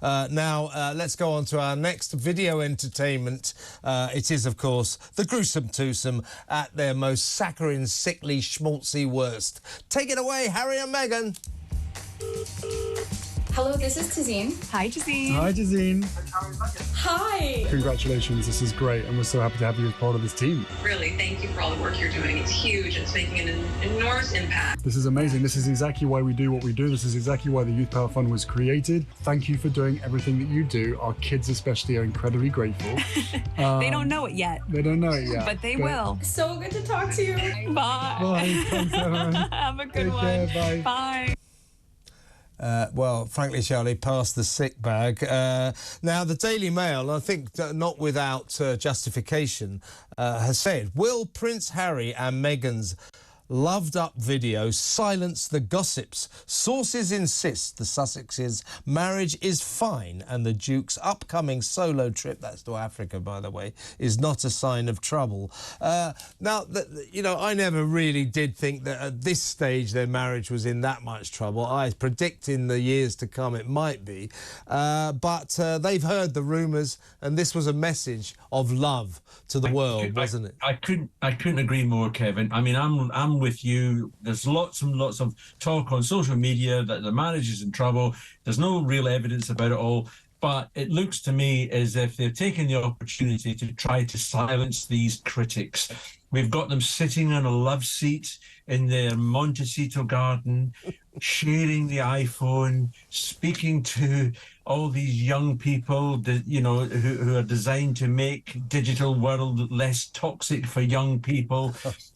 Now, let's go on to our next video entertainment. It is, of course, the gruesome twosome at their most saccharine, sickly, schmaltzy worst. Take it away, Harry and Meghan. Hello, this is Tazine. Hi, Tazine. Hi, Tazine. Hi. Congratulations, this is great, and we're so happy to have you as part of this team. Really, thank you for all the work you're doing. It's huge. It's making an enormous impact. This is amazing. This is exactly why we do what we do. This is exactly why the Youth Power Fund was created. Thank you for doing everything that you do. Our kids especially are incredibly grateful. They don't know it yet. They don't know it yet. But they will. So good to talk to you. Bye. Bye. Thanks, everyone. Have a good Take one. care. Bye. Bye. Well, frankly, Charlie, pass the sick bag. Now, the Daily Mail, I think not without justification, has said, will Prince Harry and Meghan's loved-up video silence the gossips? Sources insist the Sussexes' marriage is fine and the Duke's upcoming solo trip, that's to Africa, by the way, is not a sign of trouble. Now, you know, I never really did think that at this stage their marriage was in that much trouble. I predict in the years to come it might be. But they've heard the rumours, and this was a message of love to the world, wasn't it? I couldn't agree more, Kevin. I mean, I'm with you. There's lots and lots of talk on social media that the marriage is in trouble. There's no real evidence about it all, but it looks to me as if they're taking the opportunity to try to silence these critics. We've got them sitting on a love seat in their Montecito garden, sharing the iPhone, speaking to all these young people that, you know, who are designed to make digital world less toxic for young people,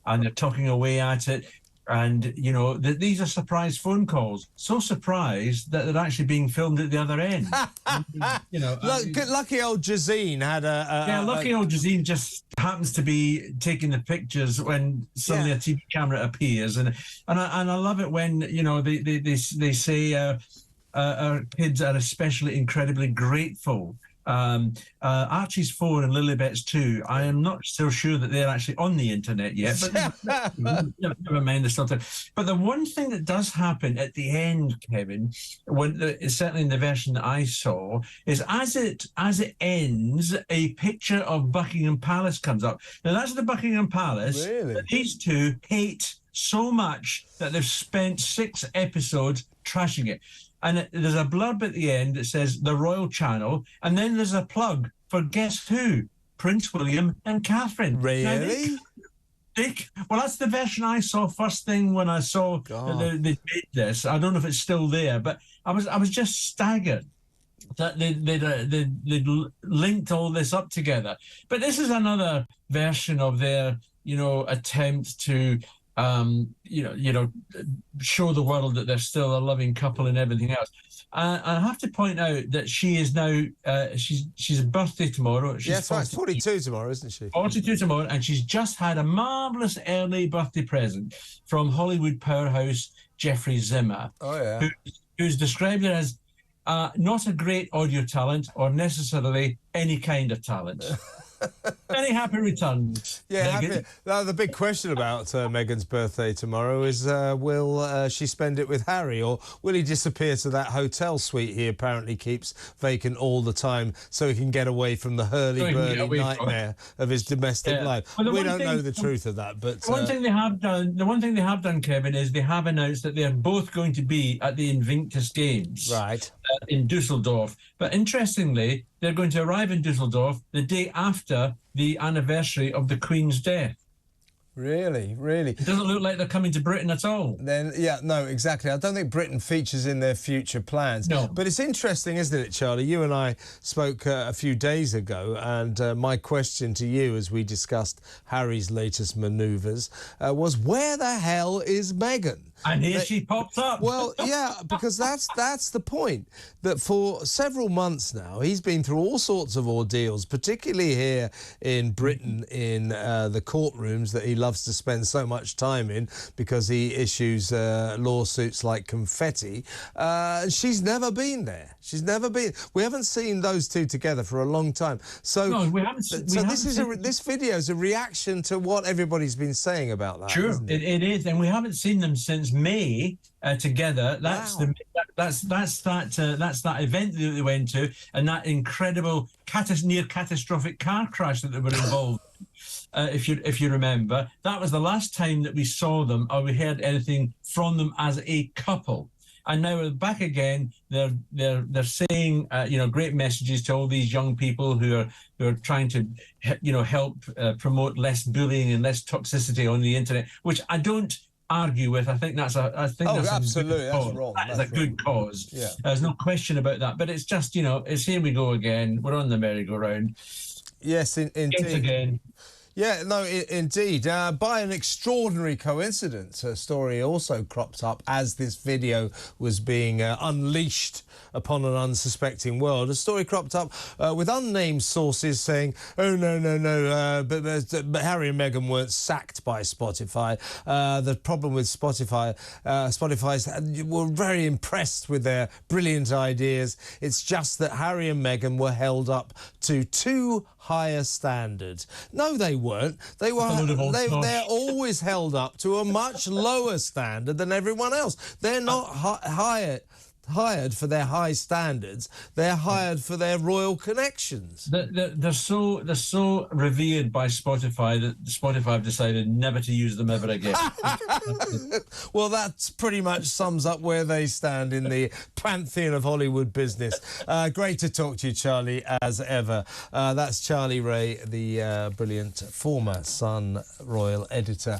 and they're talking away at it. And, you know, these are surprise phone calls. So surprised that they're actually being filmed at the other end. You know, lucky old Jazine had a... lucky old Jazine just happens to be taking the pictures when suddenly a TV camera appears. And I love it when, you know, they say our kids are especially incredibly grateful. Archie's 4 and Lilibet's 2. I am not so sure that they're actually on the internet yet, but never mind the sort of. But the one thing that does happen at the end, Kevin, certainly in the version that I saw, is as it ends, a picture of Buckingham Palace comes up. Now that's the Buckingham Palace that these two hate so much that they've spent 6 episodes trashing it. And there's a blurb at the end that says the Royal Channel, and then there's a plug for guess who? Prince William and Catherine. Really? Well, that's the version I saw first thing when I saw that they made this. I don't know if it's still there, but I was just staggered that they'd linked all this up together. But this is another version of their, you know, attempt to show the world that they're still a loving couple and everything else. I have to point out that she is now, she's a birthday tomorrow. She's 42 tomorrow, isn't she? 42 tomorrow, and she's just had a marvellous early birthday present from Hollywood powerhouse Jeffrey Zimmer. Oh, yeah. Who's described her as not a great audio talent or necessarily any kind of talent. Any happy returns? Yeah, happy. Now, the big question about Meghan's birthday tomorrow is will she spend it with Harry, or will he disappear to that hotel suite he apparently keeps vacant all the time so he can get away from the hurly-burly nightmare of his domestic life? Well, we don't know the truth of that, but... The one thing they have done, Kevin, is they have announced that they're both going to be at the Invictus Games. Right. In Dusseldorf. But interestingly, they're going to arrive in Dusseldorf the day after the anniversary of the Queen's death. Really, really. It doesn't look like they're coming to Britain at all. Then, yeah, no, exactly. I don't think Britain features in their future plans. No. But it's interesting, isn't it, Charlie? You and I spoke a few days ago, and my question to you as we discussed Harry's latest manoeuvres was, where the hell is Meghan? And here she pops up. Well, yeah, because that's the point, that for several months now, he's been through all sorts of ordeals, particularly here in Britain in the courtrooms that he loves to spend so much time in because he issues lawsuits like confetti. She's never been there. She's never been. We haven't seen those two together for a long time. So, no, we haven't. This video is a reaction to what everybody's been saying about that. Sure, isn't it? it is, and we haven't seen them since May together. That's Wow. that's that event that they went to, and that incredible near catastrophic car crash that they were involved in. If you remember, that was the last time that we saw them or we heard anything from them as a couple. And now we're back again. They're saying great messages to all these young people who are trying to help promote less bullying and less toxicity on the internet, which I don't argue with. I think that's absolutely, that's wrong. That is a good cause. Yeah. There's no question about that. But it's just it's here we go again. We're on the merry-go-round. Yes, indeed. Yet again. Yeah, no, indeed. By an extraordinary coincidence, a story also cropped up as this video was being unleashed upon an unsuspecting world. A story cropped up with unnamed sources saying, oh, no, but Harry and Meghan weren't sacked by Spotify. The problem with Spotify were very impressed with their brilliant ideas. It's just that Harry and Meghan were held up to too high a standard. No, they weren't. They're always held up to a much lower standard than everyone else. They're not hired for their high standards. They're hired for their royal connections. They're so revered by Spotify that Spotify have decided never to use them ever again. Well, that pretty much sums up where they stand in the pantheon of Hollywood business. Great to talk to you, Charlie, as ever. That's Charlie Ray, the brilliant former Sun royal editor.